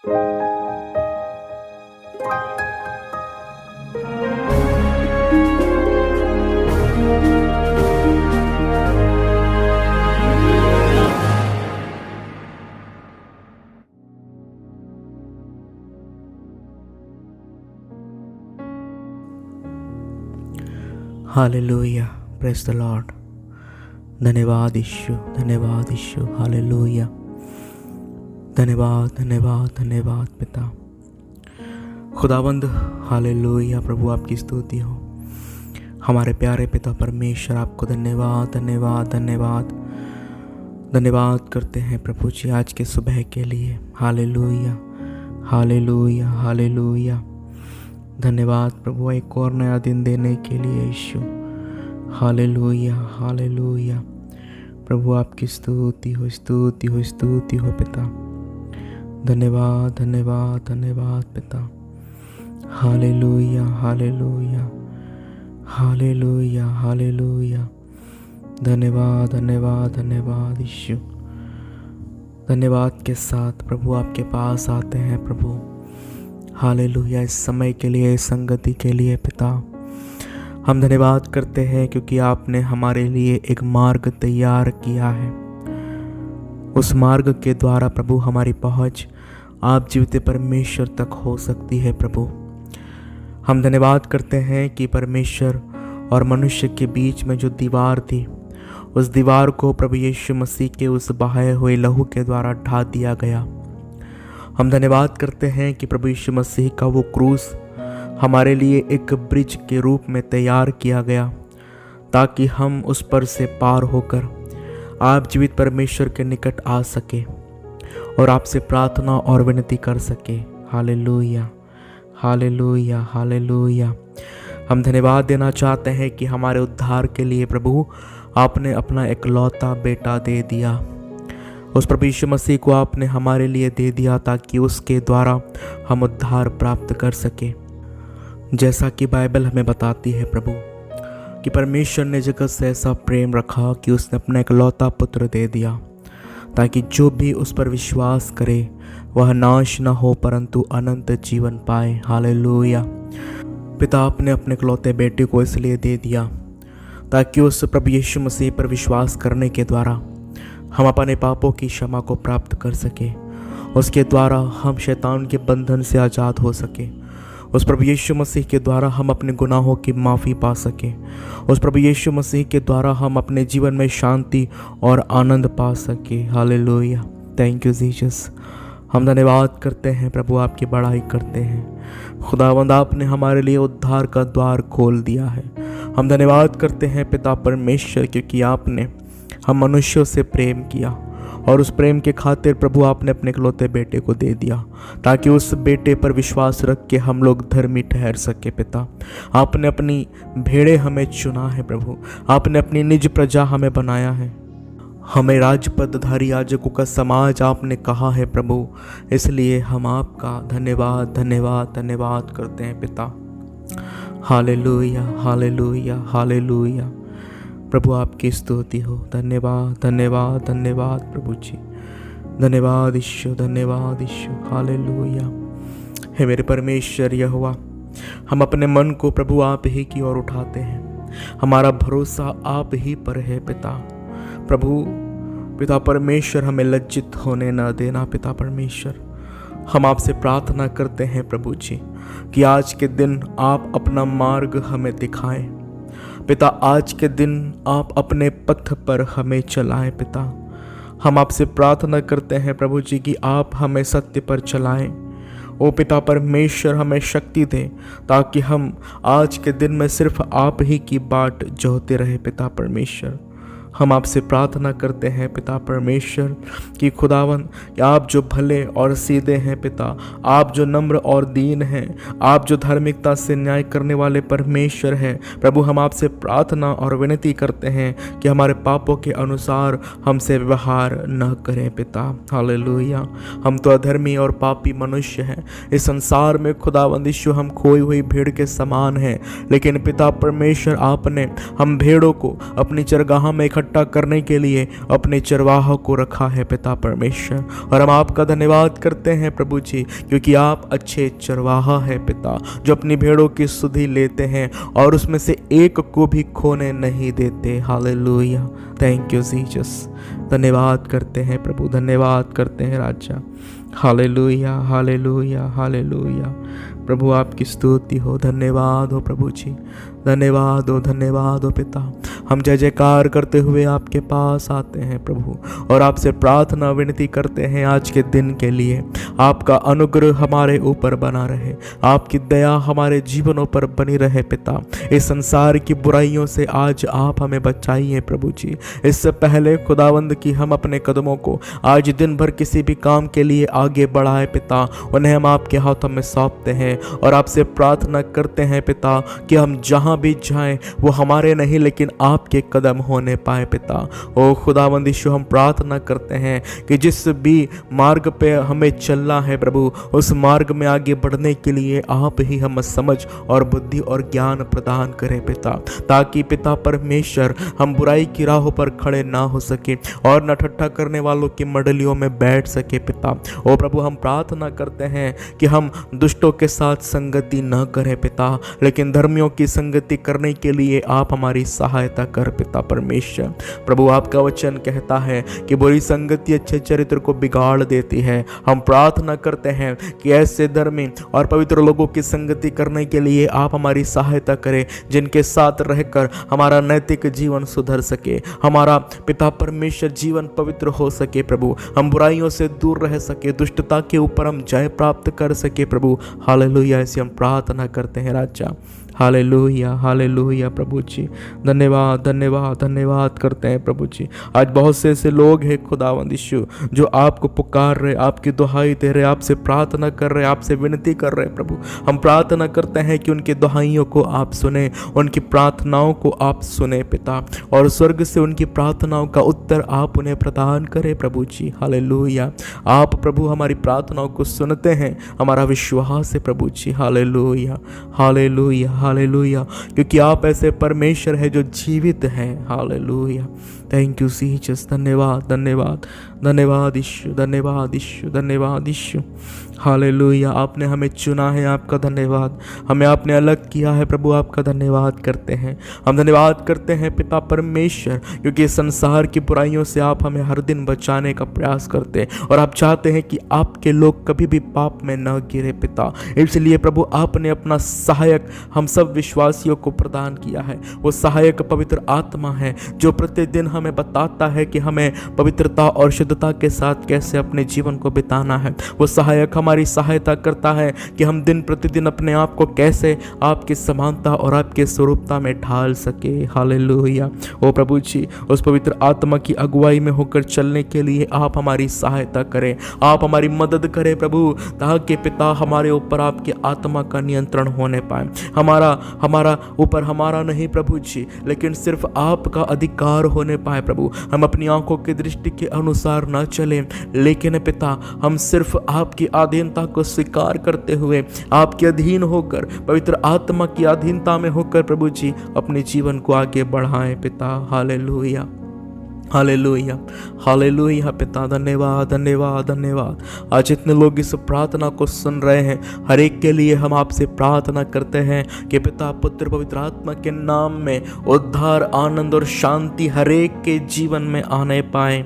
Hallelujah, praise the Lord. धन्यवाद यीशु, धन्यवाद यीशु, हालेलुया। धन्यवाद धन्यवाद धन्यवाद पिता खुदावंद, हालेलुया। प्रभु आपकी स्तुति हो। हमारे प्यारे पिता परमेश्वर, आपको धन्यवाद धन्यवाद धन्यवाद धन्यवाद करते हैं प्रभु जी आज के सुबह के लिए। Hallelujah hallelujah hallelujah. धन्यवाद प्रभु एक और नया दिन देने के लिए यीशु। Hallelujah hallelujah. प्रभु आपकी स्तुति हो, स्तुति हो, स्तुति हो पिता। धन्यवाद धन्यवाद धन्यवाद पिता। Hallelujah hallelujah hallelujah hallelujah. धन्यवाद धन्यवाद धन्यवाद यीशु। धन्यवाद के साथ प्रभु आपके पास आते हैं प्रभु। हालेलुया, इस समय के लिए, इस संगति के लिए पिता हम धन्यवाद करते हैं क्योंकि आपने हमारे लिए एक मार्ग तैयार किया है। उस मार्ग के द्वारा प्रभु हमारी पहुंच आप जीवित परमेश्वर तक हो सकती है प्रभु। हम धन्यवाद करते हैं कि परमेश्वर और मनुष्य के बीच में जो दीवार थी, उस दीवार को प्रभु यीशु मसीह के उस बहाए हुए लहू के द्वारा ढा दिया गया। हम धन्यवाद करते हैं कि प्रभु यीशु मसीह का वो क्रूस हमारे लिए एक ब्रिज के रूप में तैयार किया गया, ताकि हम उस पर से पार होकर आप जीवित परमेश्वर के निकट आ सके और आपसे प्रार्थना और विनती कर सके। Hallelujah hallelujah hallelujah. हम धन्यवाद देना चाहते हैं कि हमारे उद्धार के लिए प्रभु आपने अपना इकलौता बेटा दे दिया। उस प्रभु यीशु मसीह को आपने हमारे लिए दे दिया ताकि उसके द्वारा हम उद्धार प्राप्त कर सके। जैसा कि बाइबल हमें बताती है प्रभु कि परमेश्वर ने जगत से ऐसा प्रेम रखा कि उसने अपना इकलौता पुत्र दे दिया, ताकि जो भी उस पर विश्वास करे वह नाश न हो परंतु अनंत जीवन पाए। हालेलुया। पिता आपने अपने इकलौते बेटे को इसलिए दे दिया ताकि उस प्रभु यीशु मसीह पर विश्वास करने के द्वारा हम अपने पापों की क्षमा को प्राप्त कर सके। उसके द्वारा हम शैतान के बंधन से आज़ाद हो सके। उस प्रभु यीशु मसीह के द्वारा हम अपने गुनाहों की माफ़ी पा सके। उस प्रभु यीशु मसीह के द्वारा हम अपने जीवन में शांति और आनंद पा सके। हालेलुया। Thank you Jesus. हम धन्यवाद करते हैं प्रभु, आपकी बड़ाई करते हैं। खुदावंद, आपने हमारे लिए उद्धार का द्वार खोल दिया है। हम धन्यवाद करते हैं पिता परमेश्वर, क्योंकि आपने हम मनुष्यों से प्रेम किया और उस प्रेम के खातिर प्रभु आपने अपने इकलौते बेटे को दे दिया, ताकि उस बेटे पर विश्वास रख के हम लोग धर्मी ठहर सके। पिता, आपने अपनी भेड़े हमें चुना है प्रभु, आपने अपनी निज प्रजा हमें बनाया है, हमें राजपदधारी याजकों का समाज आपने कहा है प्रभु। इसलिए हम आपका धन्यवाद धन्यवाद धन्यवाद करते हैं पिता। Hallelujah hallelujah hallelujah. प्रभु आपकी स्तुति हो। धन्यवाद धन्यवाद धन्यवाद प्रभु जी। धन्यवाद ईश्वर, धन्यवाद ईश्वर। हालेलुया। हे मेरे परमेश्वर यहोवा, हम अपने मन को प्रभु आप ही की ओर उठाते हैं। हमारा भरोसा आप ही पर है पिता। प्रभु पिता परमेश्वर, हमें लज्जित होने न देना पिता परमेश्वर। हम आपसे प्रार्थना करते हैं प्रभु जी कि आज के दिन आप अपना मार्ग हमें दिखाएं पिता। आज के दिन आप अपने पथ पर हमें चलाएं पिता। हम आपसे प्रार्थना करते हैं प्रभु जी कि आप हमें सत्य पर चलाएं। ओ पिता परमेश्वर, हमें शक्ति दें ताकि हम आज के दिन में सिर्फ आप ही की बाट जोहते रहे पिता परमेश्वर। हम आपसे प्रार्थना करते हैं पिता परमेश्वर कि खुदावन, आप जो भले और सीधे हैं पिता, आप जो नम्र और दीन हैं, आप जो धार्मिकता से न्याय करने वाले परमेश्वर हैं प्रभु, हम आपसे प्रार्थना और विनती करते हैं कि हमारे पापों के अनुसार हमसे व्यवहार न करें पिता। हालेलुया। हम तो अधर्मी और पापी मनुष्य हैं। इस संसार में खुदावंद यीशु हम खोई हुई भीड़ के समान हैं, लेकिन पिता परमेश्वर आपने हम भेड़ों को अपनी चरगाह में इकट्ठा इकट्ठा करने के लिए अपने चरवाहों को रखा है पिता परमेश्वर। और हम आपका धन्यवाद करते हैं प्रभु जी, क्योंकि आप अच्छे चरवाहा है पिता, जो अपनी भेड़ों की सुधि लेते हैं और उसमें से एक को भी खोने नहीं देते। Hallelujah, thank you Jesus. धन्यवाद करते हैं प्रभु, धन्यवाद करते हैं राजा। Hallelujah, hallelujah, hallelujah. प्रभु आपकी स्तुति हो, धन्यवाद हो प्रभु जी, धन्यवाद हो, धन्यवाद हो पिता। हम जय जयकार करते हुए आपके पास आते हैं प्रभु, और आपसे प्रार्थना विनती करते हैं आज के दिन के लिए। आपका अनुग्रह हमारे ऊपर बना रहे, आपकी दया हमारे जीवनों पर बनी रहे पिता। इस संसार की बुराइयों से आज आप हमें बचाइए प्रभु जी। इससे पहले खुदावंद की हम अपने कदमों को आज दिन भर किसी भी काम के लिए आगे बढ़ाए पिता, उन्हें हम आपके हाथों में सौंपते हैं और आपसे प्रार्थना करते हैं पिता कि हम जहाँ भी जाएं वो हमारे नहीं लेकिन आपके कदम होने पाए पिता। ओ खुदावंद यीशु, हम प्रार्थना करते हैं कि जिस भी मार्ग पे हमें चलना है प्रभु, उस मार्ग में आगे बढ़ने के लिए आप ही हम समझ और बुद्धि और ज्ञान प्रदान करें पिता, ताकि पिता परमेश्वर हम बुराई की राहों पर खड़े ना हो सके और न ठट्ठा करने वालों की मंडलियों में बैठ सके पिता। ओ प्रभु, हम प्रार्थना करते हैं कि हम दुष्टों के साथ संगति न करें पिता, लेकिन धर्मियों की संगति करने के लिए आप हमारी सहायता कर पिता परमेश्वर। प्रभु, आपका वचन कहता है कि बुरी संगति अच्छे चरित्र को बिगाड़ देती है। हम प्रार्थना करते हैं कि ऐसे धर्मी और पवित्र लोगों की संगति करने के लिए आप हमारी सहायता करें, जिनके साथ रहकर हमारा नैतिक जीवन सुधर सके, हमारा पिता परमेश्वर जीवन पवित्र हो सके प्रभु, हम बुराइयों से दूर रह सके, दुष्टता के ऊपर हम जय प्राप्त कर सके प्रभु। हालेलुया, ऐसी हम प्रार्थना करते हैं राजा। हालेलुया, हालेलुया प्रभु जी, धन्यवाद, धन्यवाद, धन्यवाद करते हैं प्रभु जी। आज बहुत से ऐसे लोग हैं खुदावंद यीशु, जो आपको पुकार रहे, आपकी दुहाई दे रहे, आपसे प्रार्थना कर रहे, आपसे विनती कर रहे प्रभु। हम प्रार्थना करते हैं कि उनकी दुहाइयों को आप सुने, उनकी प्रार्थनाओं को आप सुने पिता, और स्वर्ग से उनकी प्रार्थनाओं का उत्तर आप उन्हें प्रदान करें प्रभु जी। हालेलुया, आप प्रभु हमारी प्रार्थनाओं को सुनते हैं, हमारा विश्वास है प्रभु जी। हालेलुया, हालेलुया, हालेलुया, क्योंकि आप ऐसे परमेश्वर है जो जीवित है। Hallelujah, thank you Jesus. धन्यवाद, धन्यवाद, धन्यवाद यीशु, धन्यवाद यीशु, धन्यवाद यीशु। हालेलुया, आपने हमें चुना है, आपका धन्यवाद। हमें आपने अलग किया है प्रभु, आपका धन्यवाद करते हैं। हम धन्यवाद करते हैं पिता परमेश्वर, क्योंकि संसार की बुराइयों से आप हमें हर दिन बचाने का प्रयास करते हैं, और आप चाहते हैं कि आपके लोग कभी भी पाप में न गिरे पिता। इसलिए प्रभु आपने अपना सहायक हम सब विश्वासियों को प्रदान किया है। वो सहायक पवित्र आत्मा है, जो प्रतिदिन हमें बताता है कि हमें पवित्रता और शुद्धता के साथ कैसे अपने जीवन को बिताना है। वो सहायक हमारी सहायता करता है कि हम दिन प्रतिदिन अपने आप को कैसे आपकी समानता और आपके स्वरूपता में ढाल सके। हालेलुया, ओ प्रभु जी, उस पवित्र आत्मा की अगुवाई में होकर चलने के लिए आप हमारी सहायता करें, आप हमारी मदद करें प्रभु, ताकि पिता हमारे ऊपर आपकी आत्मा का नियंत्रण होने पाए। हमारा ऊपर हमारा नहीं प्रभु जी, लेकिन सिर्फ आपका अधिकार होने पाए प्रभु। हम अपनी आंखों की दृष्टि के अनुसार न चलें, लेकिन पिता हम सिर्फ आपकी अधीनता को स्वीकार करते हुए, आपके अधीन होकर, पवित्र आत्मा की अधीनता में होकर प्रभु जी अपने जीवन को आगे बढ़ाएं पिता। हालेलुया, हालेलुया, हालेलुया पिता, धन्यवाद, धन्यवाद, धन्यवाद। आज इतने लोग इस प्रार्थना को सुन रहे हैं, हर एक के लिए हम आपसे प्रार्थना करते हैं कि पिता पुत्र पवित्र आत्मा के नाम में उद्धार, आनंद और शांति हर एक के जीवन में आने पाए।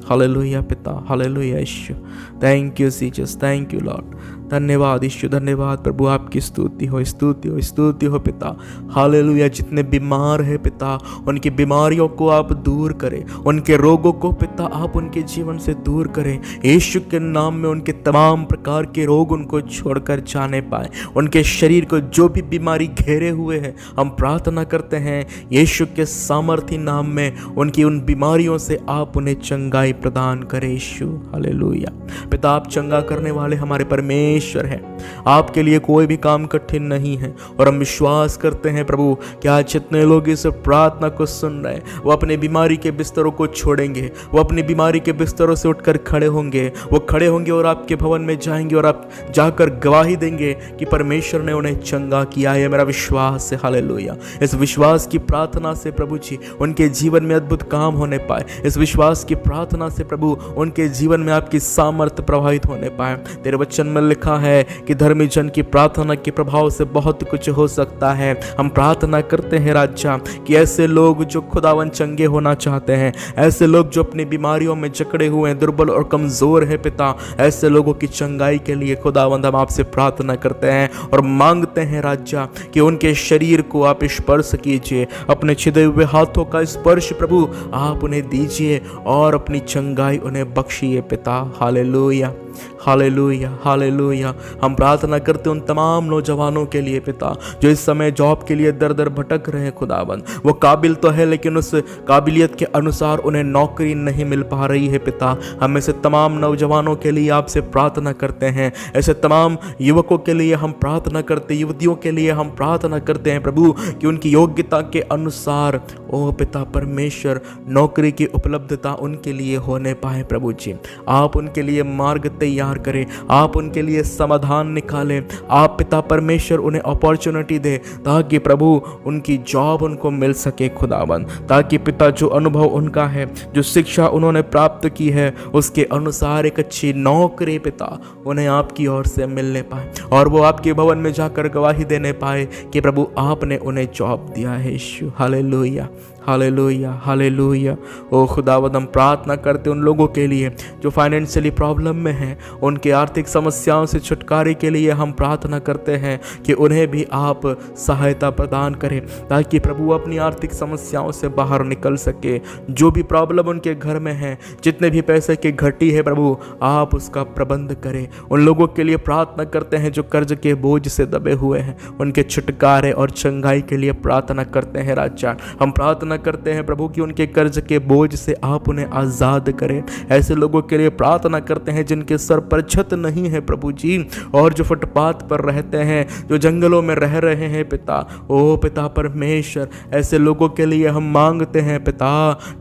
हालेलुया पिता, हालेलुया यीशु, thank you Jesus, thank you lord. धन्यवाद यीशु, धन्यवाद प्रभु, आपकी स्तुति हो, स्तुति हो, स्तुति हो पिता। हालेलुया, जितने बीमार है पिता, उनकी बीमारियों को आप दूर करें, उनके रोगों को पिता आप उनके जीवन से दूर करें। यीशु के नाम में उनके तमाम प्रकार के रोग उनको छोड़कर जाने पाए। उनके शरीर को जो भी बीमारी घेरे हुए है, हम प्रार्थना करते हैं यीशु के सामर्थी नाम में उनकी उन बीमारियों से आप उन्हें चंगाई प्रदान करे यीशु। हालेलुया। पिता आप चंगा करने वाले हमारे परमेश्वर हैं, आपके लिए कोई भी काम कठिन नहीं है। और हम विश्वास करते हैं प्रभु कि आज जितने लोग इस प्रार्थना को सुन रहे हैं वो अपने बीमारी के बिस्तरों को छोड़ेंगे, वो अपनी बीमारी के बिस्तरों से उठकर खड़े होंगे, वो खड़े होंगे और आपके भवन में जाएंगे और आप जाकर गवाही देंगे कि परमेश्वर ने उन्हें चंगा किया है। मेरा विश्वास है। हालेलुया। इस विश्वास की प्रार्थना से प्रभु जी उनके जीवन में अद्भुत काम होने पाए। इस विश्वास की प्रार्थना से प्रभु उनके जीवन में आपकी सामर्थ्य प्रभावित होने पाए। तेरे वचन में लिखा है कि धर्मी जन की प्रार्थना के प्रभाव से बहुत कुछ हो सकता है। हम प्रार्थना करते हैं राजा कि ऐसे लोग जो खुदावन चंगे होना चाहते हैं, ऐसे लोग जो अपनी बीमारियों में जकड़े हुए हैं, दुर्बल और कमजोर है पिता, ऐसे लोगों की चंगाई के लिए खुदावंद हम आपसे प्रार्थना करते हैं और मांगते हैं राजा कि उनके शरीर को आप स्पर्श कीजिए, अपने छिदे हुए हाथों का स्पर्श प्रभु आप उन्हें दीजिए और अपनी चंगाई उन्हें बख्शिए पिता। Hallelujah, hallelujah, hallelujah. हम प्रार्थना करते उन तमाम नौजवानों के लिए पिता जो इस समय जॉब के लिए दर दर भटक रहे हैं खुदाबंद। वो काबिल तो है लेकिन उस काबिलियत के अनुसार उन्हें नौकरी नहीं मिल पा रही है पिता। हम ऐसे तमाम नौजवानों के लिए आपसे प्रार्थना करते हैं, ऐसे तमाम युवकों के लिए हम प्रार्थना करते, युवतियों के लिए हम प्रार्थना करते हैं प्रभु कि उनकी योग्यता के अनुसार ओ पिता परमेश्वर नौकरी की उपलब्धता उनके लिए होने पाए। प्रभु जी आप उनके लिए मार्ग तैयार करें, आप उनके लिए समाधान निकालें, आप पिता परमेश्वर उन्हें अपॉर्चुनिटी दे ताकि प्रभु उनकी जॉब उनको मिल सके खुदाबंद, ताकि पिता जो अनुभव उनका है, जो शिक्षा उन्होंने प्राप्त की है उसके अनुसार एक अच्छी नौकरी पिता उन्हें आपकी ओर से मिलने पाए और वो आपके भवन में जाकर गवाही देने पाए कि प्रभु आपने उन्हें जॉब दिया है यीशु। Hallelujah, hallelujah, hallelujah. ओ खुदावंद हम प्रार्थना करते उन लोगों के लिए जो फाइनेंशियली प्रॉब्लम में हैं, उनके आर्थिक समस्याओं से छुटकारे के लिए हम प्रार्थना करते हैं कि उन्हें भी आप सहायता प्रदान करें ताकि प्रभु अपनी आर्थिक समस्याओं से बाहर निकल सके। जो भी प्रॉब्लम उनके घर में है, जितने भी पैसे की घटी है प्रभु आप उसका प्रबंध करें। उन लोगों के लिए प्रार्थना करते हैं जो कर्ज के बोझ से दबे हुए हैं, उनके छुटकारे और चंगाई के लिए प्रार्थना करते हैं राजा। हम प्रार्थना करते हैं प्रभु कि उनके कर्ज के बोझ से आप उन्हें आजाद करें। ऐसे लोगों के लिए प्रार्थना करते हैं जिनके सर पर छत नहीं है प्रभु जी, और जो फुटपाथ पर रहते हैं, जो जंगलों में रह रहे हैं पिता। ओ पिता परमेश्वर ऐसे लोगों के लिए हम मांगते हैं पिता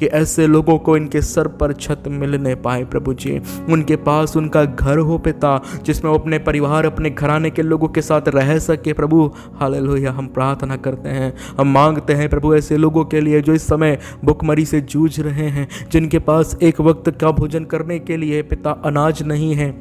कि ऐसे लोगों को इनके सर पर छत मिलने पाए प्रभु जी, उनके पास उनका घर हो पिता जिसमें वो अपने परिवार अपने घराने के लोगों के साथ रह सके प्रभु। हालेलुया। हम प्रार्थना करते हैं, हम मांगते हैं प्रभु ऐसे लोगों के लिए जो इस समय भुखमरी से जूझ रहे हैं, जिनके पास एक वक्त का भोजन करने के लिए पिता अनाज नहीं है,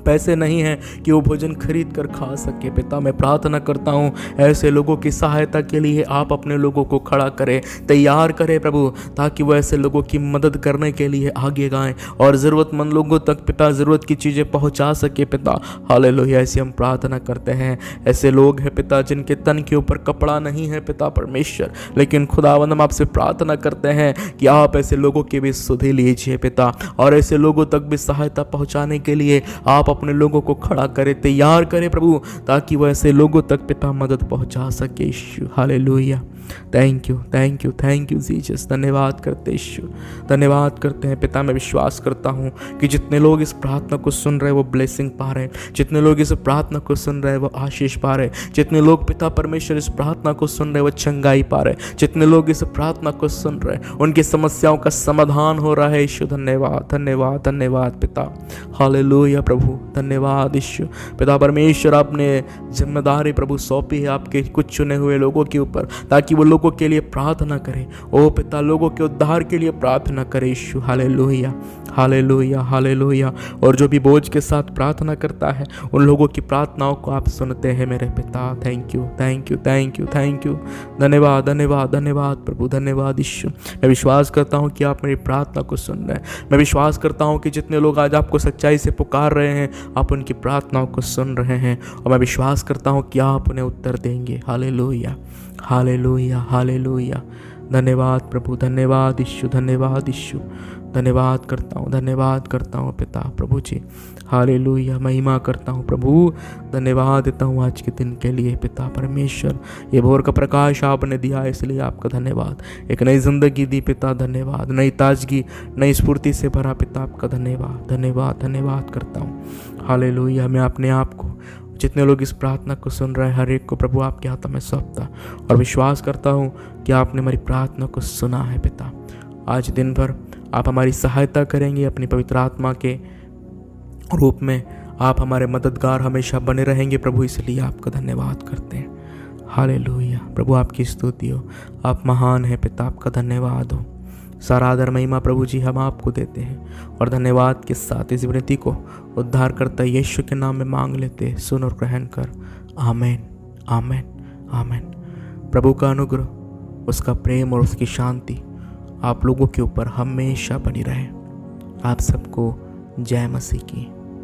पैसे नहीं हैं कि वो भोजन खरीद कर खा सके पिता। मैं प्रार्थना करता हूँ ऐसे लोगों की सहायता के लिए आप अपने लोगों को खड़ा करें, तैयार करें प्रभु, ताकि वो ऐसे लोगों की मदद करने के लिए आगे आएँ और ज़रूरतमंद लोगों तक पिता ज़रूरत की चीज़ें पहुँचा सके पिता। हालेलुया। ऐसी हम प्रार्थना करते हैं। ऐसे लोग हैं पिता जिनके तन के ऊपर कपड़ा नहीं है पिता परमेश्वर, लेकिन खुदावंद हम आपसे प्रार्थना करते हैं कि आप ऐसे लोगों की भी सुधि लीजिए पिता और ऐसे लोगों तक भी सहायता पहुँचाने के लिए आप अपने लोगों को खड़ा करे, तैयार करे प्रभु, ताकि वह ऐसे लोगों तक पिता मदद पहुंचा सके Yeshu. Hallelujah. Thank you, thank you, thank you Jesus. धन्यवाद करते यीशु, धन्यवाद करते हैं पिता। मैं विश्वास करता हूँ कि जितने लोग इस प्रार्थना को सुन रहे हैं वो ब्लेसिंग पा रहे हैं, जितने लोग इस प्रार्थना को सुन रहे हैं वो आशीष पा रहे हैं, जितने लोग पिता परमेश्वर इस प्रार्थना को सुन रहे हैं वो चंगाई पा रहे हैं, जितने लोग इस प्रार्थना को सुन रहे हैं उनकी समस्याओं का समाधान हो रहा है यीशु। धन्यवाद, धन्यवाद, धन्यवाद पिता। हालेलुया प्रभु, धन्यवाद यीशु। पिता परमेश्वर आपने जिम्मेदारी प्रभु सौंपी है आपके कुछ चुने हुए लोगों के ऊपर, ताकि वो लोगों के लिए प्रार्थना करें। ओ पिता लोगों के उद्धार के लिए प्रार्थना करें यीशु। Hallelujah, hallelujah, hallelujah. और जो भी बोझ के साथ प्रार्थना करता है उन लोगों की प्रार्थनाओं को आप सुनते हैं मेरे पिता। Thank you, thank you, thank you, thank you. धन्यवाद, धन्यवाद, धन्यवाद प्रभु, धन्यवाद यीशु। मैं विश्वास करता हूँ कि आप मेरी प्रार्थना को सुन रहे हैं। मैं विश्वास करता हूँ कि जितने लोग आज आपको सच्चाई से पुकार रहे हैं आप उनकी प्रार्थनाओं को सुन रहे हैं और मैं विश्वास करता हूँ कि आप उन्हें उत्तर देंगे। Hallelujah, hallelujah, hallelujah. धन्यवाद प्रभु, धन्यवाद यीशु, धन्यवाद यीशु। धन्यवाद करता हूँ, धन्यवाद करता हूँ पिता प्रभु जी। हालेलुया, महिमा करता हूँ प्रभु, धन्यवाद देता हूँ आज के दिन के लिए पिता परमेश्वर। ये भोर का प्रकाश आपने दिया इसलिए आपका धन्यवाद। एक नई ज़िंदगी दी पिता, धन्यवाद। नई ताजगी, नई स्फूर्ति से भरा पिता, आपका धन्यवाद धन्यवाद धन्यवाद करता हूँ। हालेलुया, मैं अपने आप को, जितने लोग इस प्रार्थना को सुन रहे हैं, हर एक को प्रभु आपके हाथों में सौंपता और विश्वास करता हूँ कि आपने हमारी प्रार्थना को सुना है पिता। आज दिन भर आप हमारी सहायता करेंगे अपनी पवित्र आत्मा के रूप में। आप हमारे मददगार हमेशा बने रहेंगे प्रभु, इसलिए आपका धन्यवाद करते हैं। हालेलुया, प्रभु आपकी स्तुति हो, आप महान हैं पिता, आपका धन्यवाद हो। सारा आदर महिमा प्रभु जी हम आपको देते हैं और धन्यवाद के साथ इस विनती को उद्धार करता यीशु के नाम में मांग लेते, सुन और ग्रहण कर। आमीन आमीन आमीन। प्रभु का अनुग्रह, उसका प्रेम और उसकी शांति आप लोगों के ऊपर हमेशा बनी रहे। आप सबको जय मसीह की।